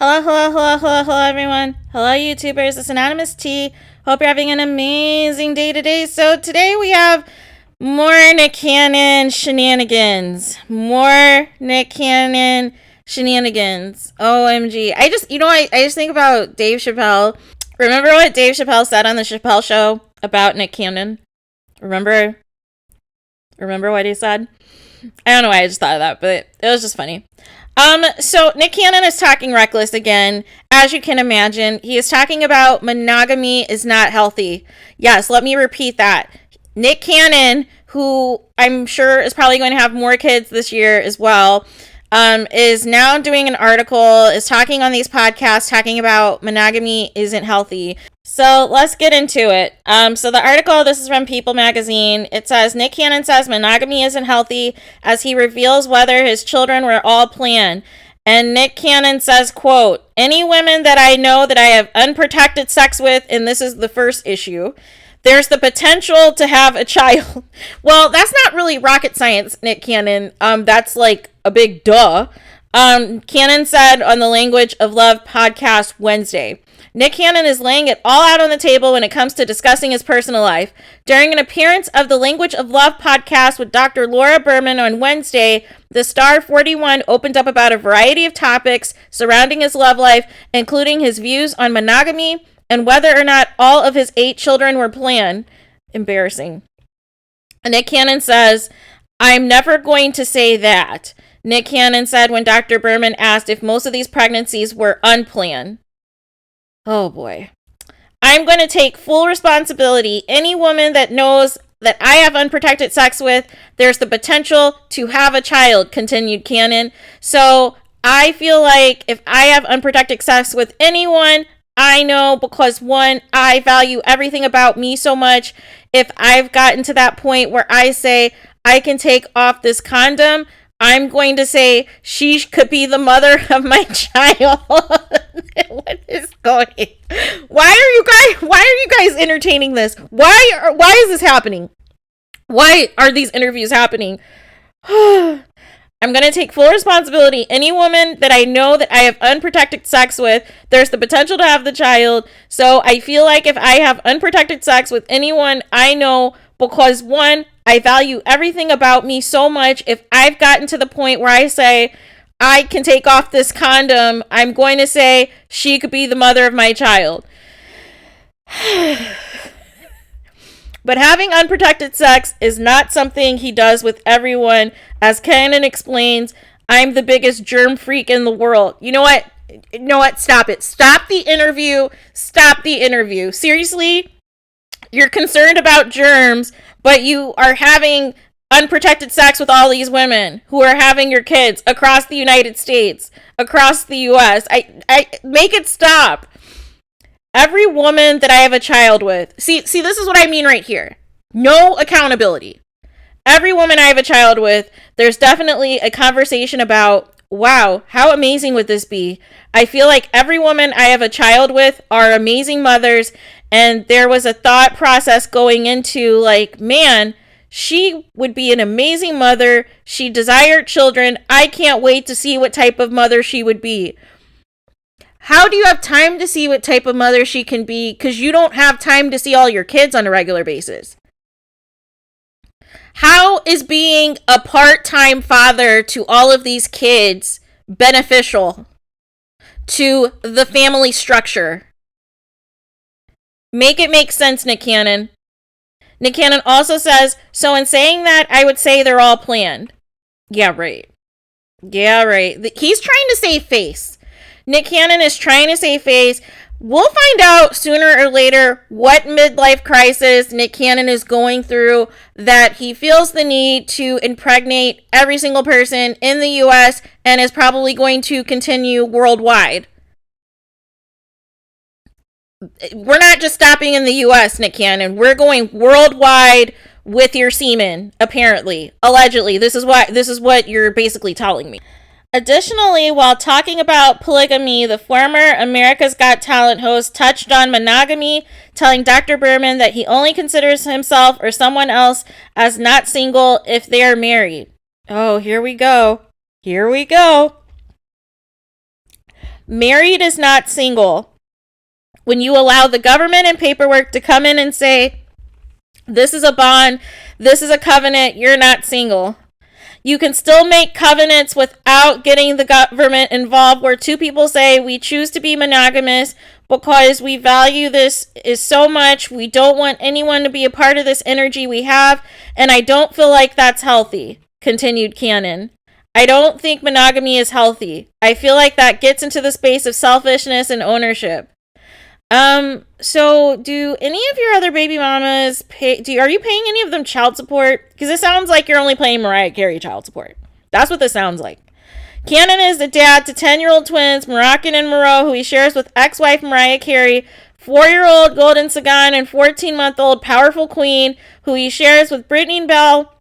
Hello, everyone. Hello, YouTubers. It's Anonymous T. Hope you're having an amazing day today. So today we have more Nick Cannon shenanigans. OMG. I just think about Dave Chappelle. Remember what Dave Chappelle said on the Chappelle Show about Nick Cannon? Remember what he said? I don't know why I just thought of that, but it was just funny. So Nick Cannon is talking reckless again. As you can imagine, he is talking about monogamy is not healthy. Yes, let me repeat that. Nick Cannon, who I'm sure is probably going to have more kids this year as well, is now doing an article, is talking on these podcasts, talking about monogamy isn't healthy. So let's get into it. So the article, this is from People magazine. It says, Nick Cannon says monogamy isn't healthy as he reveals whether his children were all planned. And Nick Cannon says, quote, any women that I know that I have unprotected sex with, and this is the first issue, there's the potential to have a child. Well, that's not really rocket science, Nick Cannon. That's like a big duh. Cannon said on the Language of Love podcast Wednesday. Nick Cannon is laying it all out on the table when it comes to discussing his personal life. During an appearance of the Language of Love podcast with Dr. Laura Berman on Wednesday, the Star 41 opened up about a variety of topics surrounding his love life, including his views on monogamy and whether or not all of his 8 children were planned. Embarrassing. And Nick Cannon says, I'm never going to say that. Nick Cannon said when Dr. Berman asked if most of these pregnancies were unplanned. Oh boy. I'm going to take full responsibility. Any woman that knows that I have unprotected sex with, there's the potential to have a child, continued Cannon. So I feel like if I have unprotected sex with anyone, I know because one, I value everything about me so much. If I've gotten to that point where I say I can take off this condom, I'm going to say she could be the mother of my child. What is going? Why are you guys entertaining this? Why is this happening? Why are these interviews happening? I'm going to take full responsibility. Any woman that I know that I have unprotected sex with, there's the potential to have the child. So I feel like if I have unprotected sex with anyone I know, because one, I value everything about me so much. If I've gotten to the point where I say I can take off this condom, I'm going to say she could be the mother of my child. But having unprotected sex is not something he does with everyone. As Cannon explains, I'm the biggest germ freak in the world. You know what? Stop it. Stop the interview. Seriously? You're concerned about germs, but you are having unprotected sex with all these women who are having your kids across the United States, across the U.S. I make it stop. Every woman that I have a child with, see, this is what I mean right here. No accountability. Every woman I have a child with, there's definitely a conversation about, wow, how amazing would this be? I feel like every woman I have a child with are amazing mothers, and there was a thought process going into like, man, she would be an amazing mother. She desired children. I can't wait to see what type of mother she would be. How do you have time to see what type of mother she can be? Because you don't have time to see all your kids on a regular basis. How is being a part-time father to all of these kids beneficial to the family structure? Make it make sense, Nick Cannon. Nick Cannon also says, so in saying that, I would say they're all planned. Yeah, right. He's trying to save face. Nick Cannon is trying to save face. We'll find out sooner or later what midlife crisis Nick Cannon is going through that he feels the need to impregnate every single person in the U.S. and is probably going to continue worldwide. We're not just stopping in the U.S., Nick Cannon. We're going worldwide with your semen, apparently. Allegedly. This is what you're basically telling me. Additionally, while talking about polygamy, the former America's Got Talent host touched on monogamy, telling Dr. Berman that he only considers himself or someone else as not single if they are married. Oh, here we go. Married is not single. When you allow the government and paperwork to come in and say, this is a bond, this is a covenant, you're not single. You can still make covenants without getting the government involved, where two people say, we choose to be monogamous because we value this is so much. We don't want anyone to be a part of this energy we have, and I don't feel like that's healthy, continued Cannon. I don't think monogamy is healthy. I feel like that gets into the space of selfishness and ownership. So do any of your other baby mamas are you paying any of them child support? Because it sounds like you're only paying Mariah Carey child support. That's what this sounds like. Cannon is the dad to 10-year-old twins, Moroccan and Moreau, who he shares with ex-wife Mariah Carey, 4-year-old Golden Sagan, and 14-month-old Powerful Queen, who he shares with Brittany Bell,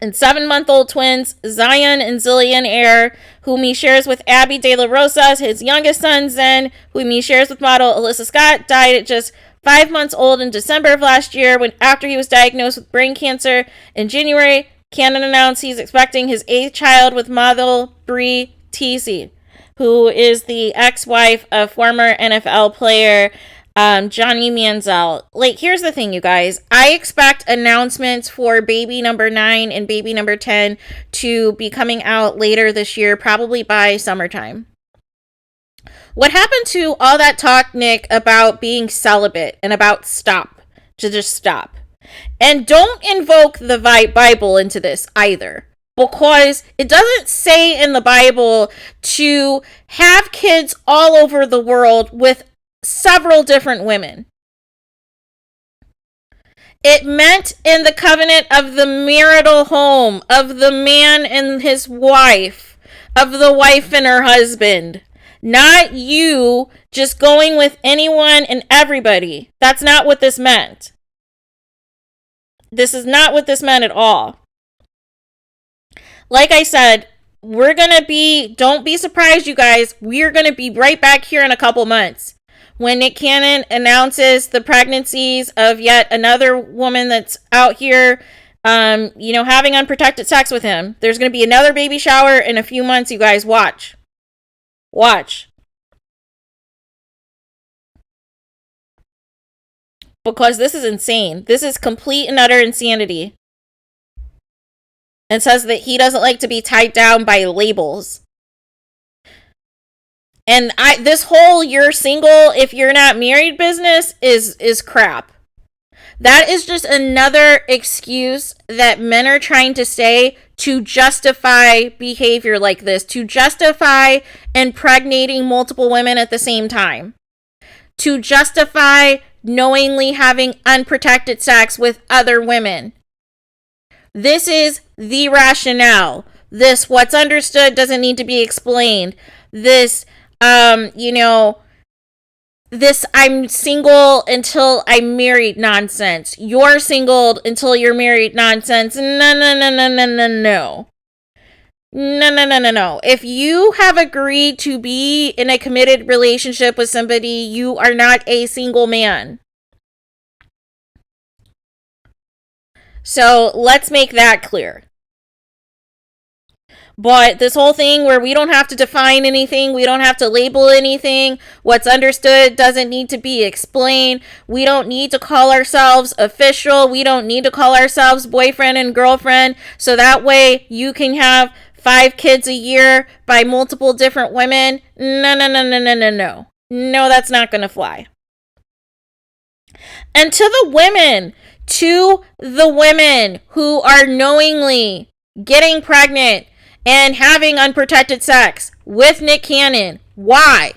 and 7-month-old twins, Zion and Zillian Ayre, whom he shares with Abby De La Rosa. His youngest son, Zen, whom he shares with model Alyssa Scott, died at just 5 months old in December of last year after he was diagnosed with brain cancer. In January, Cannon announced he's expecting his 8th child with model Bree Teese, who is the ex-wife of former NFL player Johnny Manziel. Like, here's the thing, you guys. I expect announcements for baby number 9 and baby number 10 to be coming out later this year, probably by summertime. What happened to all that talk, Nick, about being celibate and about just stop? And don't invoke the Bible into this either, because it doesn't say in the Bible to have kids all over the world with several different women. It meant in the covenant of the marital home, of the man and his wife, of the wife and her husband. Not you just going with anyone and everybody. That's not what this meant. This is not what this meant at all. Like I said, don't be surprised, you guys. We're going to be right back here in a couple months when Nick Cannon announces the pregnancies of yet another woman that's out here, having unprotected sex with him. There's going to be another baby shower in a few months, you guys. Watch. Because this is insane. This is complete and utter insanity. And says that he doesn't like to be tied down by labels. And this whole you're single if you're not married business is crap. That is just another excuse that men are trying to say to justify behavior like this, to justify impregnating multiple women at the same time, to justify knowingly having unprotected sex with other women. This is the rationale. This what's understood doesn't need to be explained. This this I'm single until I'm married nonsense. You're single until you're married nonsense. No. If you have agreed to be in a committed relationship with somebody, you are not a single man. So let's make that clear. But this whole thing where we don't have to define anything, we don't have to label anything, what's understood doesn't need to be explained, we don't need to call ourselves official, we don't need to call ourselves boyfriend and girlfriend, so that way you can have 5 kids a year by multiple different women. No. No, that's not going to fly. And to the women who are knowingly getting pregnant and having unprotected sex with Nick Cannon. Why?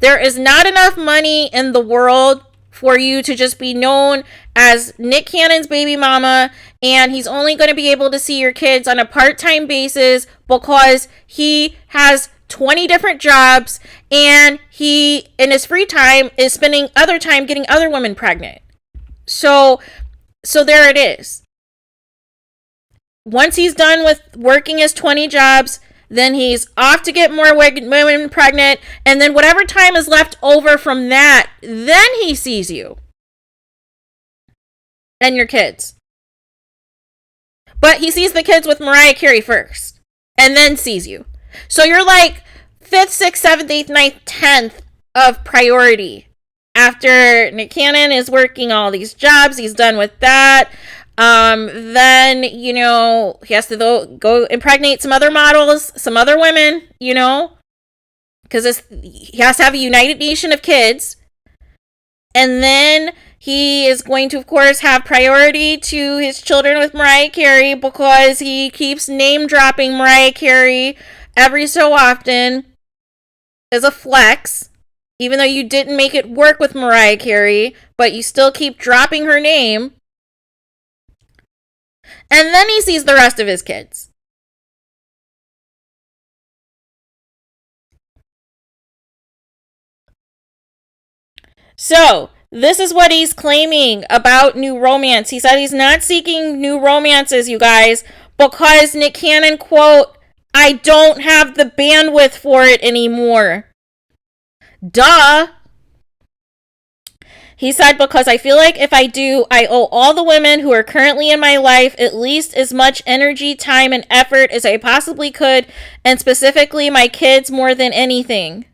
There is not enough money in the world for you to just be known as Nick Cannon's baby mama, and he's only going to be able to see your kids on a part-time basis because he has 20 different jobs and he, in his free time, is spending other time getting other women pregnant. So there it is. Once he's done with working his 20 jobs, then he's off to get more women pregnant, and then whatever time is left over from that, then he sees you and your kids. But he sees the kids with Mariah Carey first, and then sees you. So you're like 5th, 6th, 7th, 8th, 9th, 10th of priority. After Nick Cannon is working all these jobs, he's done with that. Then, you know, he has to go impregnate some other models, some other women, you know, because he has to have a united nation of kids. And then he is going to, of course, have priority to his children with Mariah Carey, because he keeps name dropping Mariah Carey every so often as a flex, even though you didn't make it work with Mariah Carey, but you still keep dropping her name. And then he sees the rest of his kids. So, this is what he's claiming about new romance. He said he's not seeking new romances, you guys, because Nick Cannon, quote, I don't have the bandwidth for it anymore. Duh. He said, because I feel like if I do, I owe all the women who are currently in my life at least as much energy, time, and effort as I possibly could, and specifically my kids more than anything.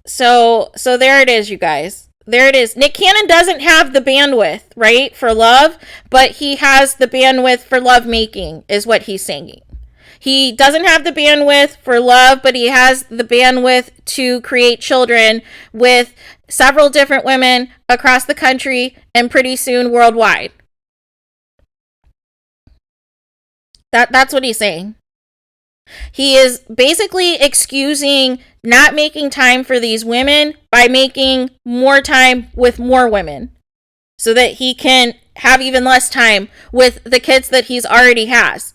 So there it is, you guys. There it is. Nick Cannon doesn't have the bandwidth, right, for love, but he has the bandwidth for lovemaking, is what he's saying. He doesn't have the bandwidth for love, but he has the bandwidth to create children with several different women across the country and pretty soon worldwide. That's what he's saying. He is basically excusing not making time for these women by making more time with more women so that he can have even less time with the kids that he's already has.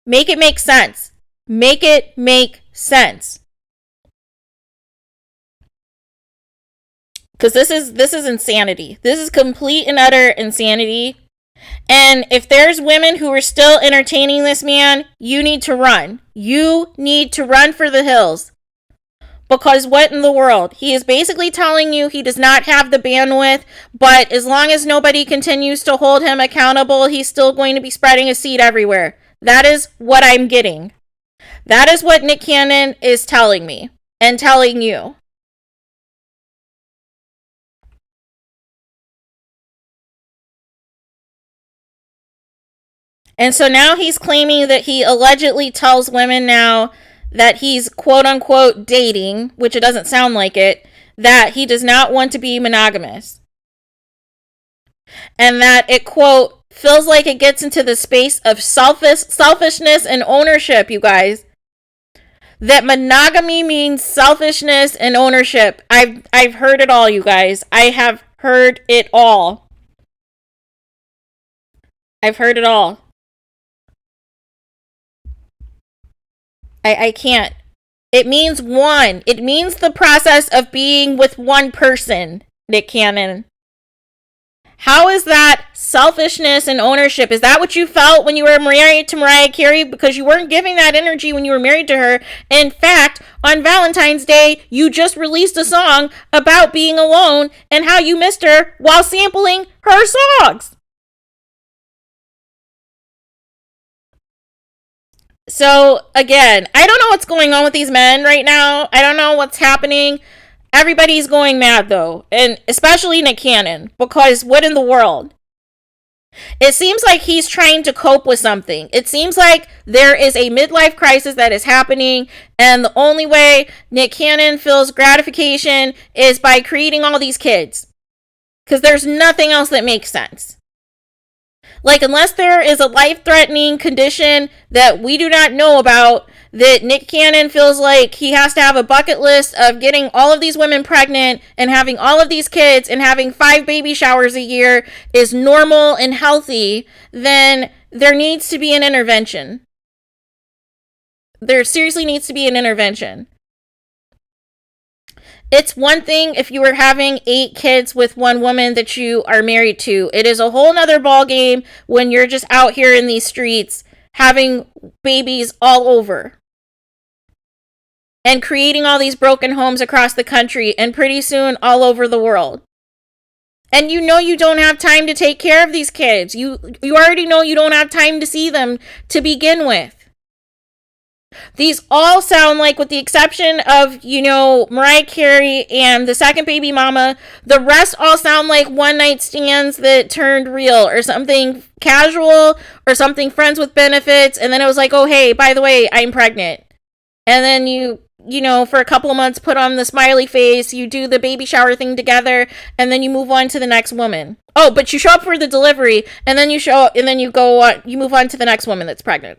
Make it make sense. Make it make sense. Because this is insanity. This is complete and utter insanity. And if there's women who are still entertaining this man, you need to run. You need to run for the hills. Because what in the world? He is basically telling you he does not have the bandwidth, but as long as nobody continues to hold him accountable, he's still going to be spreading his seed everywhere. That is what I'm getting. That is what Nick Cannon is telling me and telling you. And so now he's claiming that he allegedly tells women now that he's quote unquote dating, which it doesn't sound like it, that he does not want to be monogamous. And that it quote feels like it gets into the space of selfishness and ownership, you guys. That monogamy means selfishness and ownership. I've heard it all, you guys. I have heard it all. I've heard it all. I can't. It means one. It means the process of being with one person, Nick Cannon. How is that selfishness and ownership? Is that what you felt when you were married to Mariah Carey? Because you weren't giving that energy when you were married to her. In fact, on Valentine's Day, you just released a song about being alone and how you missed her while sampling her songs. So, again, I don't know what's going on with these men right now. I don't know what's happening. Everybody's going mad, though. And especially Nick Cannon. Because what in the world? It seems like he's trying to cope with something. It seems like there is a midlife crisis that is happening. And the only way Nick Cannon feels gratification is by creating all these kids. Because there's nothing else that makes sense. Like, unless there is a life-threatening condition that we do not know about, that Nick Cannon feels like he has to have a bucket list of getting all of these women pregnant and having all of these kids and having 5 baby showers a year is normal and healthy, then there needs to be an intervention. There seriously needs to be an intervention. It's one thing if you were having 8 kids with one woman that you are married to. It is a whole nother ballgame when you're just out here in these streets having babies all over. And creating all these broken homes across the country and pretty soon all over the world. And you know you don't have time to take care of these kids. You already know you don't have time to see them to begin with. These all sound like, with the exception of, you know, Mariah Carey and the second baby mama, the rest all sound like one night stands that turned real, or something casual, or something friends with benefits. And then it was like, oh, hey, by the way, I'm pregnant. And then you know, for a couple of months, put on the smiley face, you do the baby shower thing together, and then you move on to the next woman. Oh, but you show up for the delivery, and then you you move on to the next woman that's pregnant.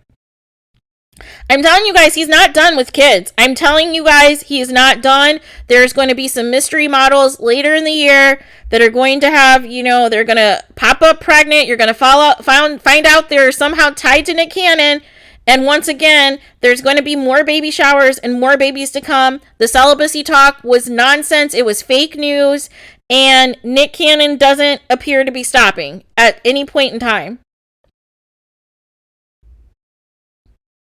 I'm telling you guys, he's not done with kids. I'm telling you guys, he's not done. There's going to be some mystery models later in the year that are going to have, you know, they're going to pop up pregnant. You're going to find out they're somehow tied to Nick Cannon. And once again, there's going to be more baby showers and more babies to come. The celibacy talk was nonsense. It was fake news. And Nick Cannon doesn't appear to be stopping at any point in time.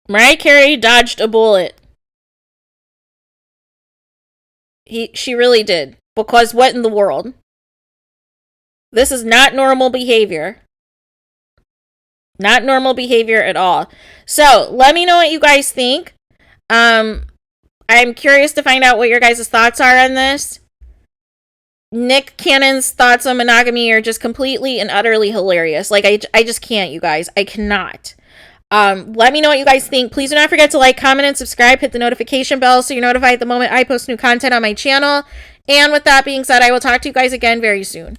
Mariah Carey dodged a bullet. She really did. Because what in the world? This is not normal behavior. Not normal behavior at all. So, let me know what you guys think. I'm curious to find out what your guys' thoughts are on this. Nick Cannon's thoughts on monogamy are just completely and utterly hilarious. Like, I just can't, you guys. I cannot. Let me know what you guys think. Please do not forget to like, comment, and subscribe. Hit the notification bell so you're notified the moment I post new content on my channel. And with that being said, I will talk to you guys again very soon.